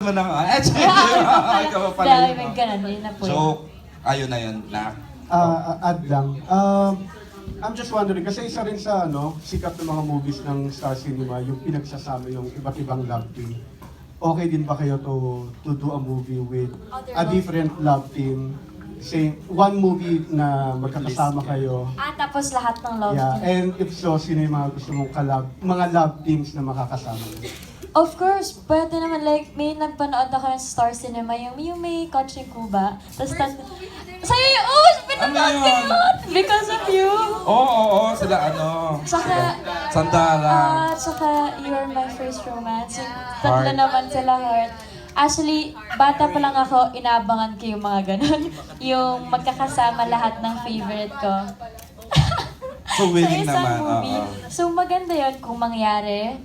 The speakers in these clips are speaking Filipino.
mo na nga. Ikaw pa pala Dahil yun, may no? ganun, yun na po yun. So, ayun na yun, na. Add lang. I'm just wondering, kasi isa rin sa sikat ng mga movies ng Star Cinema, yung pinagsasama yung iba't ibang love team. Okay din ba kayo to do a movie with a different love team? Say, one movie na magkakasama kayo. Tapos lahat ng love Yeah, team. and if so, sino yung mga gusto mong mga love teams na makakasama? Of course, pwede naman, like, may nagpanood ako ng Star Cinema, yung may Koching Kuba. Tapos, sa'yo yun! Oh, pinanood Ano ko yun? yun! Because of you! Oo, sila Tsaka, Sandalan. tsaka You Are My First Romance. Yung tatlo naman sila, Heart. Actually, bata pa lang ako, inaabangan ko yung mga ganun. Yung magkakasama lahat ng favorite ko. So winning sa isang naman. movie. So maganda yun kung mangyari.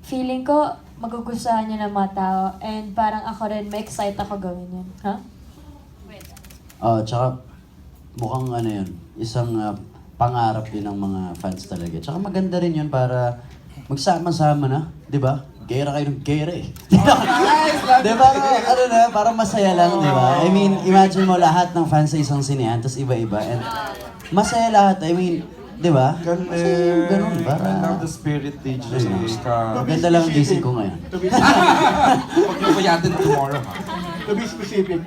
Feeling ko, magugustuhan niya ng mga tao. And parang ako rin, may excite ako gawin yun. Ha? Tsaka mukhang yun, isang pangarap din ng mga fans talaga. Tsaka maganda rin yun para magsama-sama na, di ba? Gera kayo ng gera eh. Di ba? Parang masaya lang, di ba? I mean, imagine mo lahat ng fans sa isang sinehan, tapos iba-iba. And masaya lahat, I mean, di ba? Masaya yung ganun, I para... love the spirit, DJ. Maganda lang ang gising ko ngayon. To be Huwag niyo payatin tomorrow. to be specific,